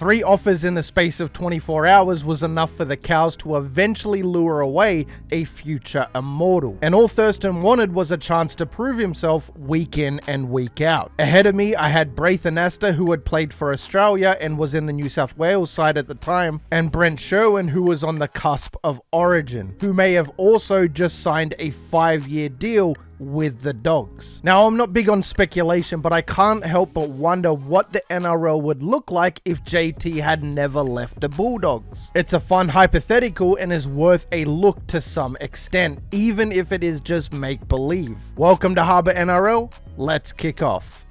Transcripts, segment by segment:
3 offers in the space of 24 hours was enough for the Cows to eventually lure away a future Immortal. And all Thurston wanted was a chance to prove himself week in and week out. Ahead of me, I had Braith Anasta, who had played for Australia and was in the New South Wales side at the time, and Brent Sherwin, who was on the cusp of Origin, who may have also just signed a 5-year deal with the Dogs. Now, I'm not big on speculation, but I can't help but wonder what the NRL would look like if JT had never left the Bulldogs. It's a fun hypothetical and is worth a look to some extent, even if it is just make-believe. Welcome to HarbourNRL. Let's kick off.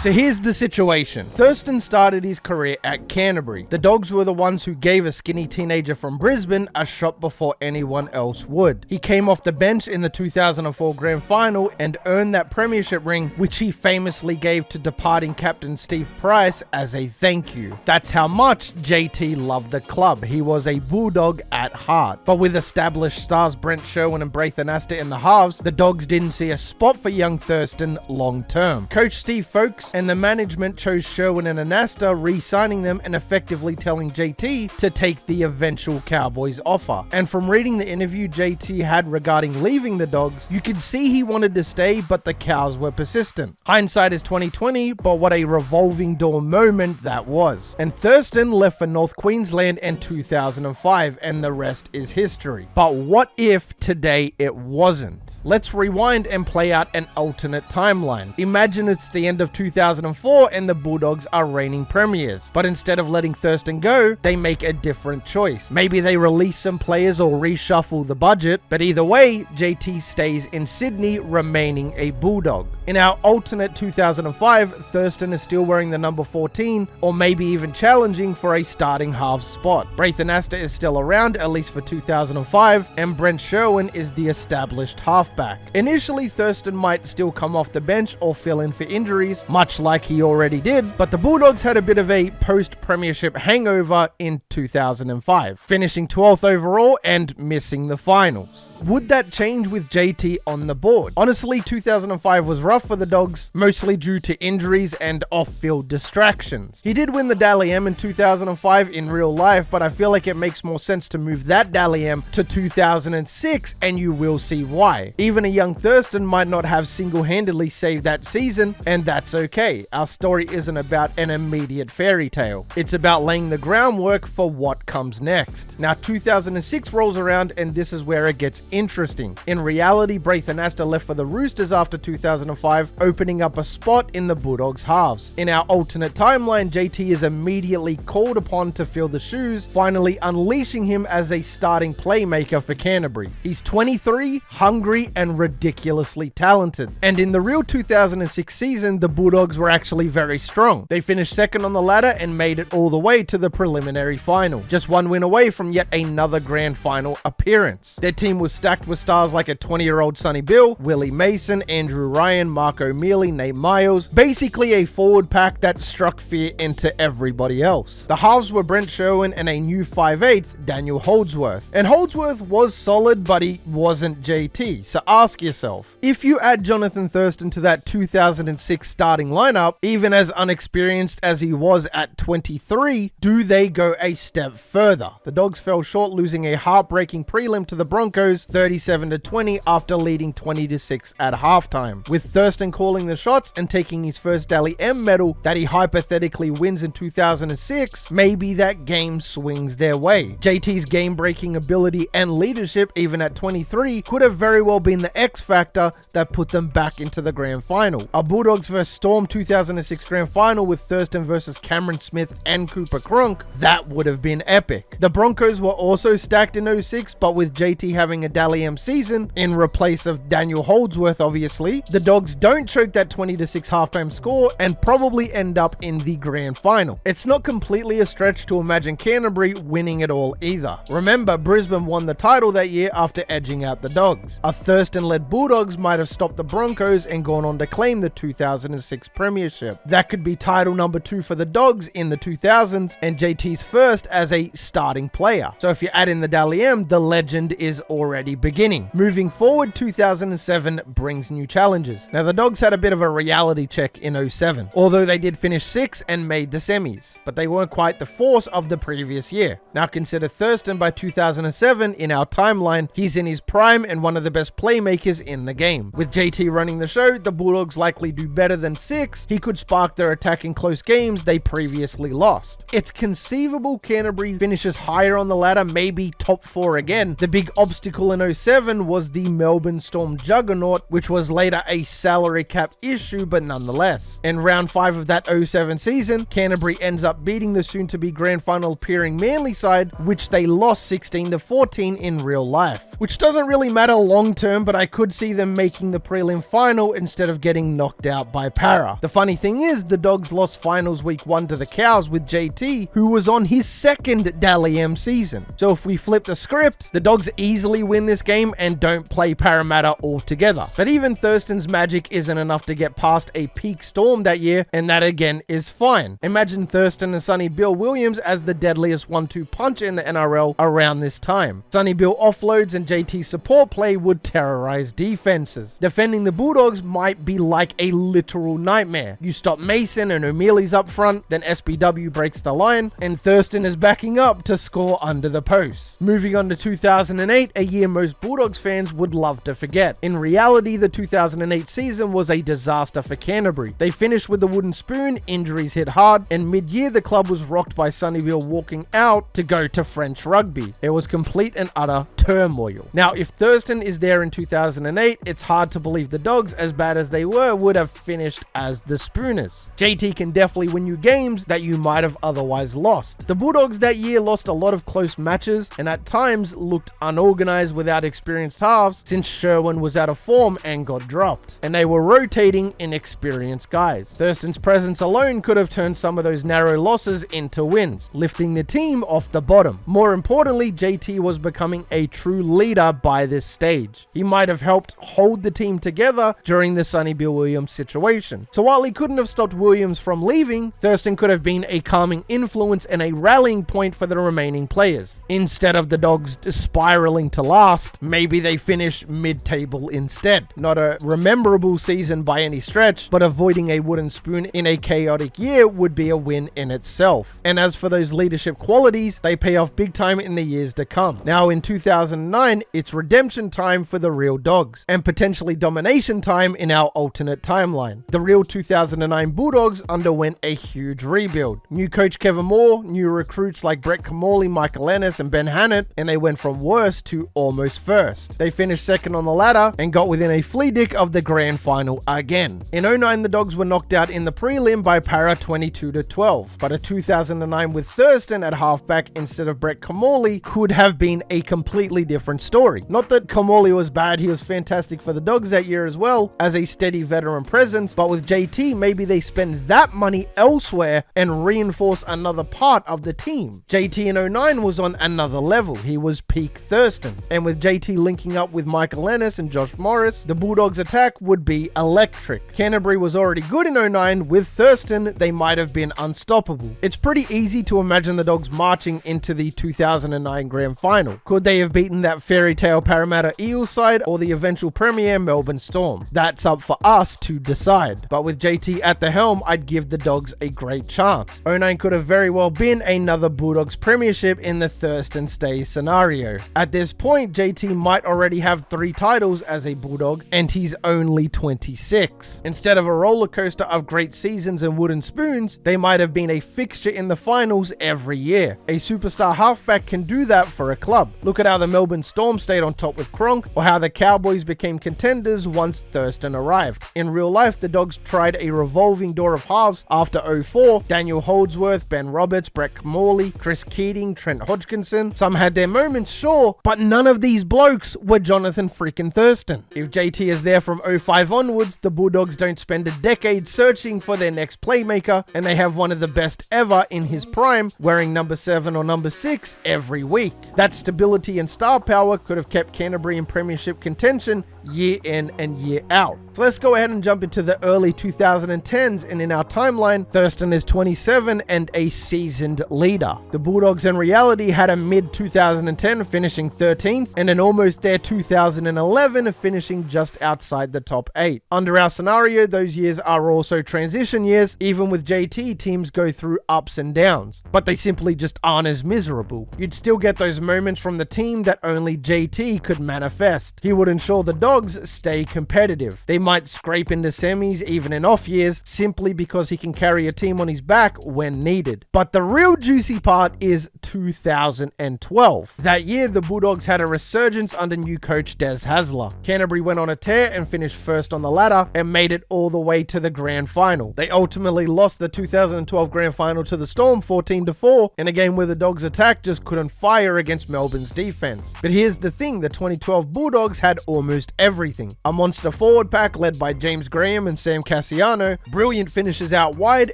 So here's the situation. Thurston started his career at Canterbury. The Dogs were the ones who gave a skinny teenager from Brisbane a shot before anyone else would. He came off the bench in the 2004 Grand Final and earned that premiership ring, which he famously gave to departing captain Steve Price as a thank you. That's how much JT loved the club. He was a Bulldog at heart. But with established stars Brent Sherwin and Braith Anasta in the halves, the Dogs didn't see a spot for young Thurston long term. Coach Steve Folkes and the management chose Sherwin and Anasta, re-signing them and effectively telling JT to take the eventual Cowboys offer. And from reading the interview JT had regarding leaving the Dogs, you could see he wanted to stay, but the Cows were persistent. Hindsight is 2020, but what a revolving door moment that was. And Thurston left for North Queensland in 2005, and the rest is history. But what if today it wasn't? Let's rewind and play out an alternate timeline. Imagine it's the end of 2004 and the Bulldogs are reigning premiers. But instead of letting Thurston go, they make a different choice. Maybe they release some players or reshuffle the budget, but either way, JT stays in Sydney, remaining a Bulldog. In our alternate 2005, Thurston is still wearing the number 14, or maybe even challenging for a starting half spot. Braith Anasta is still around, at least for 2005, and Brent Sherwin is the established halfback. Initially, Thurston might still come off the bench or fill in for injuries, much like he already did, but the Bulldogs had a bit of a post-premiership hangover in 2005, finishing 12th overall and missing the finals. Would that change with JT on the board? Honestly, 2005 was rough for the Dogs, mostly due to injuries and off-field distractions. He did win the Dally M in 2005 in real life, but I feel like it makes more sense to move that Dally M to 2006, and you will see why. Even a young Thurston might not have single-handedly saved that season, and that's okay. Our story isn't about an immediate fairy tale. It's about laying the groundwork for what comes next. Now, 2006 rolls around, and this is where it gets interesting. In reality, Braith Anasta left for the Roosters after 2005, opening up a spot in the Bulldogs halves. In our alternate timeline, JT is immediately called upon to fill the shoes, finally unleashing him as a starting playmaker for Canterbury. He's 23, hungry, and ridiculously talented. And in the real 2006 season, the Bulldogs were actually very strong. They finished second on the ladder and made it all the way to the preliminary final, just one win away from yet another grand final appearance. Their team was stacked with stars like a 20-year-old Sonny Bill, Willie Mason, Andrew Ryan, Mark O'Mealy, Nate Miles, basically a forward pack that struck fear into everybody else. The halves were Brent Sherwin and a new 5'8", Daniel Holdsworth. And Holdsworth was solid, but he wasn't JT. So ask yourself, if you add Johnathan Thurston to that 2006 starting lineup, even as unexperienced as he was at 23, do they go a step further? The Dogs fell short, losing a heartbreaking prelim to the Broncos 37-20 after leading 20-6 at halftime, with Thurston calling the shots and taking his first Dally M medal that he hypothetically wins in 2006. Maybe that game swings their way. JT's game-breaking ability and leadership, even at 23, could have very well been the X factor that put them back into the grand final. A Bulldogs vs Storm 2006 grand final with Thurston versus Cameron Smith and Cooper Cronk, that would have been epic. The Broncos were also stacked in 06, but with JT having a Dally M season in replace of Daniel Holdsworth, obviously, the Dogs don't choke that 20-6 halftime score and probably end up in the grand final. It's not completely a stretch to imagine Canterbury winning it all either. Remember, Brisbane won the title that year after edging out the Dogs. A Thurston-led Bulldogs might have stopped the Broncos and gone on to claim the 2006 06 premiership. That could be title number 2 for the Dogs in the 2000s and JT's first as a starting player. So if you add in the Dally M, the legend is already beginning. Moving forward, 2007 brings new challenges. Now the Dogs had a bit of a reality check in 07, although they did finish 6th and made the semis, but they weren't quite the force of the previous year. Now consider Thurston by 2007 in our timeline. He's in his prime and one of the best playmakers in the game. With JT running the show, the Bulldogs likely do better than 6. He could spark their attack in close games they previously lost. It's conceivable Canterbury finishes higher on the ladder, maybe top 4 again. The big obstacle in 07 was the Melbourne Storm juggernaut, which was later a salary cap issue, but nonetheless. In round 5 of that 07 season, Canterbury ends up beating the soon-to-be grand final appearing Manly side, which they lost 16-14 in real life. Which doesn't really matter long term, but I could see them making the prelim final instead of getting knocked out by Para. The funny thing is, the Dogs lost finals week 1 to the Cows with JT, who was on his second Dally M season. So if we flip the script, the Dogs easily win this game and don't play Parramatta altogether. But even Thurston's magic isn't enough to get past a peak Storm that year, and that again is fine. Imagine Thurston and Sonny Bill Williams as the deadliest 1-2 punch in the NRL around this time. Sonny Bill offloads and JT's support play would terrorize defenses. Defending the Bulldogs might be like a literal nightmare. You stop Mason and O'Mealy's up front, then SBW breaks the line, and Thurston is backing up to score under the post. Moving on to 2008, a year most Bulldogs fans would love to forget. In reality, the 2008 season was a disaster for Canterbury. They finished with the wooden spoon, injuries hit hard, and mid-year the club was rocked by Sonny Bill walking out to go to French rugby. It was complete and utter turmoil. Now, if Thurston is there in 2008, it's hard to believe the Dogs, as bad as they were, would have finished as the Spooners. JT can definitely win you games that you might have otherwise lost. The Bulldogs that year lost a lot of close matches and at times looked unorganized without experienced halves since Sherwin was out of form and got dropped. And they were rotating inexperienced guys. Thurston's presence alone could have turned some of those narrow losses into wins, lifting the team off the bottom. More importantly, JT was becoming a true leader by this stage. He might have helped hold the team together during the Sonny Bill Williams situation. So while he couldn't have stopped Williams from leaving, Thurston could have been a calming influence and a rallying point for the remaining players. Instead of the Dogs spiraling to last, maybe they finish mid-table instead. Not a rememberable season by any stretch, but avoiding a wooden spoon in a chaotic year would be a win in itself. And as for those leadership qualities, they pay off big time in the years to come. Now in 2009, it's redemption time for the real Dogs, and potentially domination time in our alternate timeline. The real 2009 Bulldogs underwent a huge rebuild. New coach Kevin Moore, new recruits like Brett Kamali, Michael Ennis and Ben Hannett, and they went from worst to almost first. They finished second on the ladder and got within a flea dick of the grand final again. In 09, the Dogs were knocked out in the prelim by Para 22-12, but a 2009 with Thurston at halfback instead of Brett Kamali could have been a completely different story. Not that Kamali was bad, he was fantastic for the Dogs that year as well as a steady veteran presence, but with JT, maybe they spend that money elsewhere and reinforce another part of the team. JT in 09 was on another level. He was peak Thurston, and with JT linking up with Michael Ennis and Josh Morris, the Bulldogs attack would be electric. Canterbury was already good in 09. With Thurston, they might have been unstoppable. It's pretty easy to imagine the Dogs marching into the 2009 grand final. Could they have beaten that fairy tale Parramatta Eels side or the eventual premier Melbourne Storm? That's up for us to decide. But with JT at the helm, I'd give the Dogs a great chance. 09 could have very well been another Bulldogs premiership in the Thurston stays scenario. At this point, JT might already have 3 titles as a Bulldog, and he's only 26. Instead of a roller coaster of great seasons and wooden spoons, they might have been a fixture in the finals every year. A superstar halfback can do that for a club. Look at how the Melbourne Storm stayed on top with Cronk, or how the Cowboys became contenders once Thurston arrived. In real life, the Dogs tried a revolving door of halves after 04. Daniel Holdsworth, Ben Roberts, Brett Kamali, Chris Keating, Trent Hodgkinson. Some had their moments, sure, but none of these blokes were Johnathan freaking Thurston. If JT is there from 05 onwards, the Bulldogs don't spend a decade searching for their next playmaker, and they have one of the best ever in his prime, wearing number 7 or number 6 every week. That stability and star power could have kept Canterbury in premiership contention year in and year out. So let's go ahead and jump into the early 2010s, and in our timeline, Thurston is 27 and a seasoned leader. The Bulldogs in reality had a mid-2010 finishing 13th and an almost there 2011 finishing just outside the top 8. Under our scenario, those years are also transition years. Even with JT, teams go through ups and downs, but they simply just aren't as miserable. You'd still get those moments from the team that only JT could manifest. He would ensure the Dogs stay competitive. They might scrape into semis even in off years simply because he can carry a team on his back when needed. But the real juicy part is 2012. That year, the Bulldogs had a resurgence under new coach Des Hasler. Canterbury went on a tear and finished first on the ladder and made it all the way to the grand final. They ultimately lost the 2012 grand final to the Storm 14-4 in a game where the Dogs' attack just couldn't fire against Melbourne's defense. But here's the thing, the 2012 Bulldogs had almost everything. A monster forward pack led by James Graham and Sam Cassiano, brilliant finishes out wide,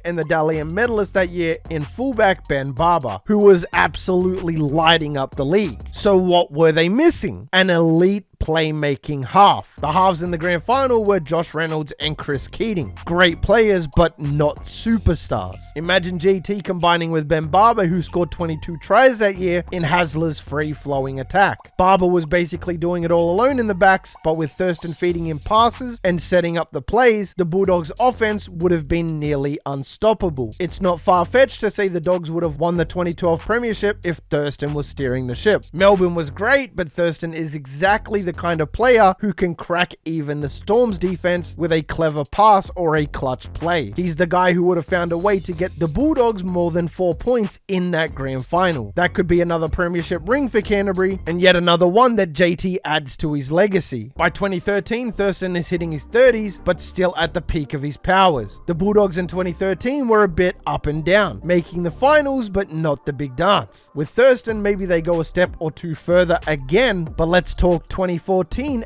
and the Dally M medalist that year in fullback Ben Barber, who was absolutely lighting up the league. So what were they missing? An elite playmaking half. The halves in the grand final were Josh Reynolds and Chris Keating. Great players, but not superstars. Imagine JT combining with Ben Barber, who scored 22 tries that year in Hasler's free-flowing attack. Barber was basically doing it all alone in the backs, but with Thurston feeding him passes and setting up the plays, the Bulldogs' offense would have been nearly unstoppable. It's not far-fetched to say the Dogs would have won the 2012 premiership if Thurston was steering the ship. Melbourne was great, but Thurston is exactly the kind of player who can crack even the Storm's defense with a clever pass or a clutch play. He's the guy who would have found a way to get the Bulldogs more than 4 points in that grand final. That could be another premiership ring for Canterbury, and yet another one that JT adds to his legacy. By 2013, Thurston is hitting his 30s, but still at the peak of his powers. The Bulldogs in 2013 were a bit up and down, making the finals, but not the big dance. With Thurston, maybe they go a step or two further again, but let's talk 2014,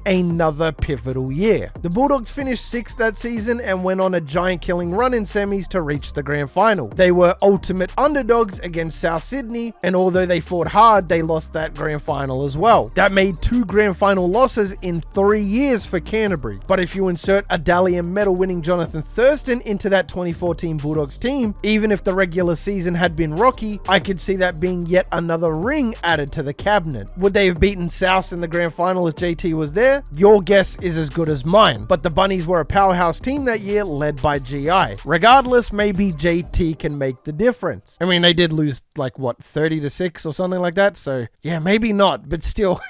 another pivotal year. The Bulldogs finished 6th that season and went on a giant killing run in semis to reach the grand final. They were ultimate underdogs against South Sydney, and although they fought hard, they lost that grand final as well. That made 2 grand final losses in 3 years for Canterbury. But if you insert a Dally M medal winning Johnathan Thurston into that 2014 Bulldogs team, even if the regular season had been rocky, I could see that being yet another ring added to the cabinet. Would they have beaten South in the grand final if JT was there? Your guess is as good as mine, but the Bunnies were a powerhouse team that year led by GI. Regardless, maybe JT can make the difference. I mean, they did lose like what, 30-6 or something like that, so yeah, maybe not, but still,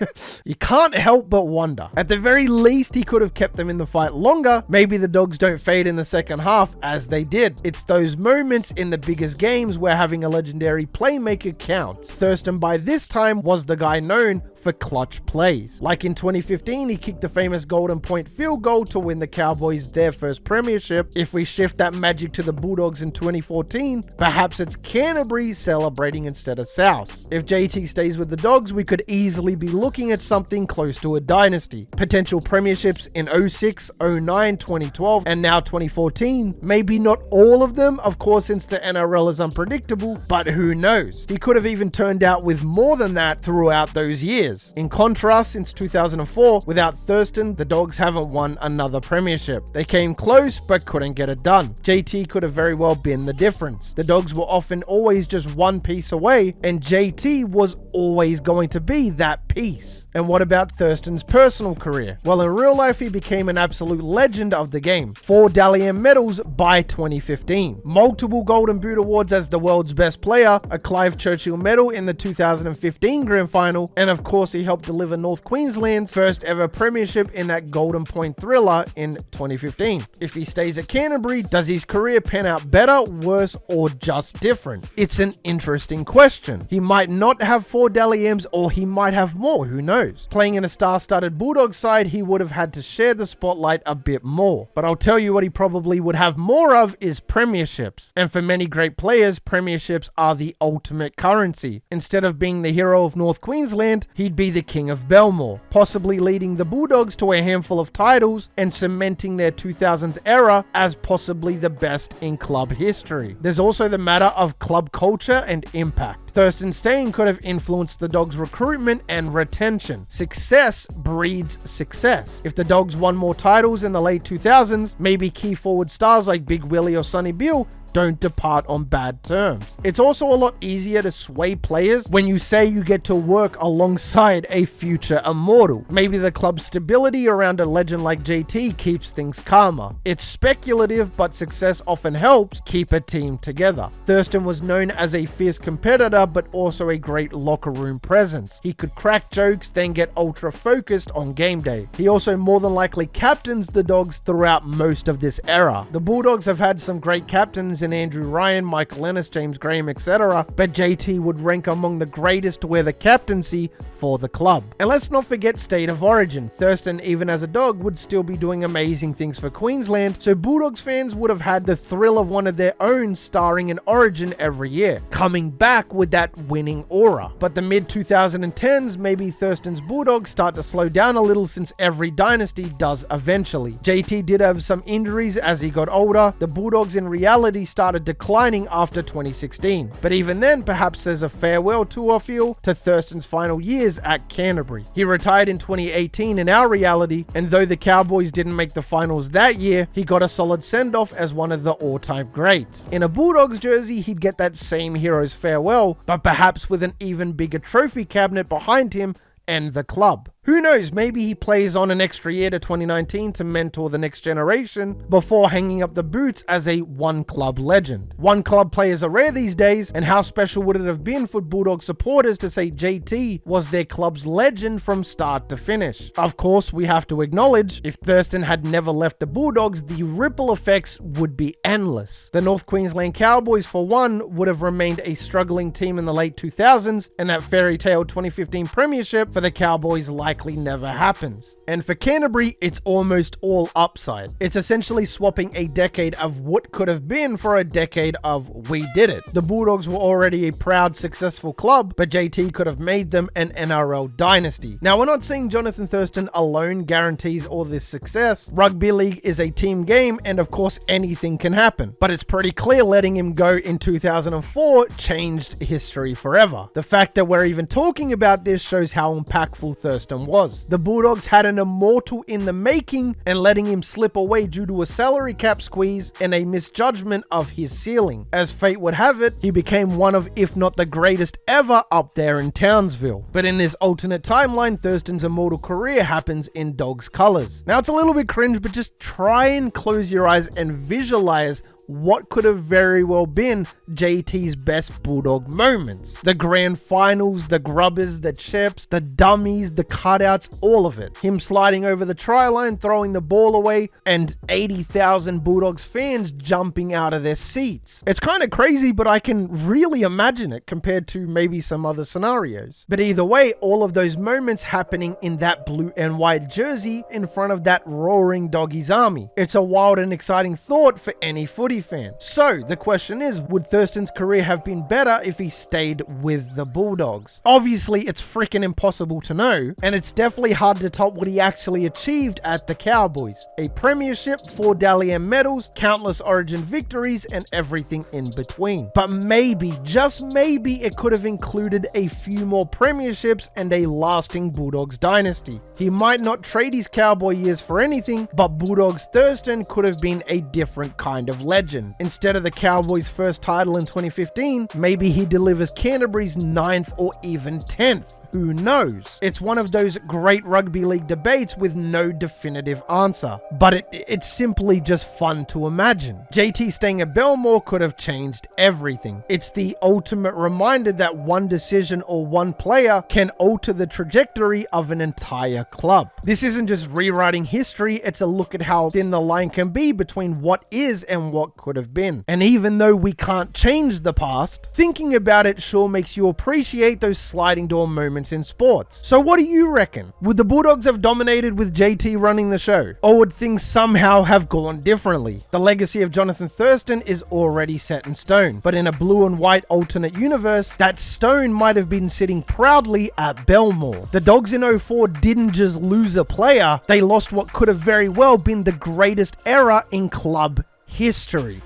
you can't help but wonder. At the very least, he could have kept them in the fight longer. Maybe the Dogs don't fade in the second half as they did. It's those moments in the biggest games where having a legendary playmaker counts. Thurston by this time was the guy known for clutch plays. Like in 2015, he kicked the famous golden point field goal to win the Cowboys their first premiership. If we shift that magic to the Bulldogs in 2014, perhaps it's Canterbury celebrating instead of South. If JT stays with the Dogs, we could easily be looking at something close to a dynasty. Potential premierships in 06, 09, 2012, and now 2014. Maybe not all of them, of course, since the NRL is unpredictable, but who knows? He could have even turned out with more than that throughout those years. In contrast, since 2004, without Thurston, the Dogs haven't won another premiership. They came close, but couldn't get it done. JT could have very well been the difference. The Dogs were often always just one piece away, and JT was always going to be that piece. And what about Thurston's personal career? Well, in real life, he became an absolute legend of the game. 4 Dally M medals by 2015. Multiple Golden Boot awards as the world's best player, a Clive Churchill medal in the 2015 grand final, and of course he helped deliver North Queensland's first ever premiership in that Golden Point thriller in 2015. If he stays at Canterbury, does his career pan out better, worse, or just different? It's an interesting question. He might not have 4 Dally M's, or he might have more, who knows? Playing in a star-studded Bulldogs side, he would have had to share the spotlight a bit more. But I'll tell you what he probably would have more of is premierships. And for many great players, premierships are the ultimate currency. Instead of being the hero of North Queensland, he'd he'd be the king of Belmore, possibly leading the Bulldogs to a handful of titles and cementing their 2000s era as possibly the best in club history. There's also the matter of club culture and impact. Thurston's staying could have influenced the Dogs' recruitment and retention. Success breeds success. If the Dogs won more titles in the late 2000s, maybe key forward stars like Big Willie or Sonny Bill don't depart on bad terms. It's also a lot easier to sway players when you say you get to work alongside a future immortal. Maybe the club's stability around a legend like JT keeps things calmer. It's speculative, but success often helps keep a team together. Thurston was known as a fierce competitor, but also a great locker room presence. He could crack jokes, then get ultra focused on game day. He also more than likely captains the Dogs throughout most of this era. The Bulldogs have had some great captains in Andrew Ryan, Michael Ennis, James Graham, etc., but JT would rank among the greatest to wear the captaincy for the club. And let's not forget state of origin. Thurston, even as a Dog, would still be doing amazing things for Queensland, so Bulldogs fans would have had the thrill of one of their own starring in Origin every year, coming back with that winning aura. But the mid-2010s, maybe Thurston's Bulldogs start to slow down a little, since every dynasty does eventually. JT did have some injuries as he got older. The Bulldogs in reality started declining after 2016. But even then, perhaps there's a farewell tour feel to Thurston's final years at Canterbury. He retired in 2018 in our reality, and though the Cowboys didn't make the finals that year, he got a solid send-off as one of the all-time greats. In a Bulldogs jersey, he'd get that same hero's farewell, but perhaps with an even bigger trophy cabinet behind him and the club. Who knows, maybe he plays on an extra year to 2019 to mentor the next generation before hanging up the boots as a one-club legend. One-club players are rare these days, and how special would it have been for Bulldog supporters to say JT was their club's legend from start to finish? Of course, we have to acknowledge, if Thurston had never left the Bulldogs, the ripple effects would be endless. The North Queensland Cowboys, for one, would have remained a struggling team in the late 2000s, and that fairy tale 2015 premiership for the Cowboys likely never happens. And for Canterbury, it's almost all upside. It's essentially swapping a decade of what could have been for a decade of we did it. The Bulldogs were already a proud, successful club, but JT could have made them an NRL dynasty. Now, we're not saying Johnathan Thurston alone guarantees all this success. Rugby League is a team game, and of course, anything can happen. But it's pretty clear letting him go in 2004 changed history forever. The fact that we're even talking about this shows how impactful Thurston was. The Bulldogs had an immortal in the making, and letting him slip away due to a salary cap squeeze and a misjudgment of his ceiling. As fate would have it, he became one of, if not the greatest ever, up there in Townsville. But in this alternate timeline, Thurston's immortal career happens in Dogs colours. Now, it's a little bit cringe, but just try and close your eyes and visualize what could have very well been JT's best Bulldog moments. The grand finals, the grubbers, the chips, the dummies, the cutouts, all of it. Him sliding over the try line, throwing the ball away, and 80,000 Bulldogs fans jumping out of their seats. It's kind of crazy, but I can really imagine it compared to maybe some other scenarios. But either way, all of those moments happening in that blue and white jersey in front of that roaring Doggies army. It's a wild and exciting thought for any footy fan. So the question is, would Thurston's career have been better if he stayed with the Bulldogs? Obviously, it's freaking impossible to know, and it's definitely hard to top what he actually achieved at the Cowboys. A premiership, 4 Dally M medals, countless Origin victories, and everything in between. But maybe, just maybe, it could have included a few more premierships and a lasting Bulldogs dynasty. He might not trade his Cowboy years for anything, but Bulldogs Thurston could have been a different kind of legend. Instead of the Cowboys' first title in 2015, maybe he delivers Canterbury's 9th or even 10th. Who knows? It's one of those great rugby league debates with no definitive answer, but it's simply just fun to imagine. JT staying at Belmore could have changed everything. It's the ultimate reminder that one decision or one player can alter the trajectory of an entire club. This isn't just rewriting history, it's a look at how thin the line can be between what is and what could have been. And even though we can't change the past, thinking about it sure makes you appreciate those sliding door moments moments in sports. So what do you reckon? Would the Bulldogs have dominated with JT running the show? Or would things somehow have gone differently? The legacy of Johnathan Thurston is already set in stone, but in a blue and white alternate universe, that stone might have been sitting proudly at Belmore. The Dogs in 04 didn't just lose a player, they lost what could have very well been the greatest era in club history.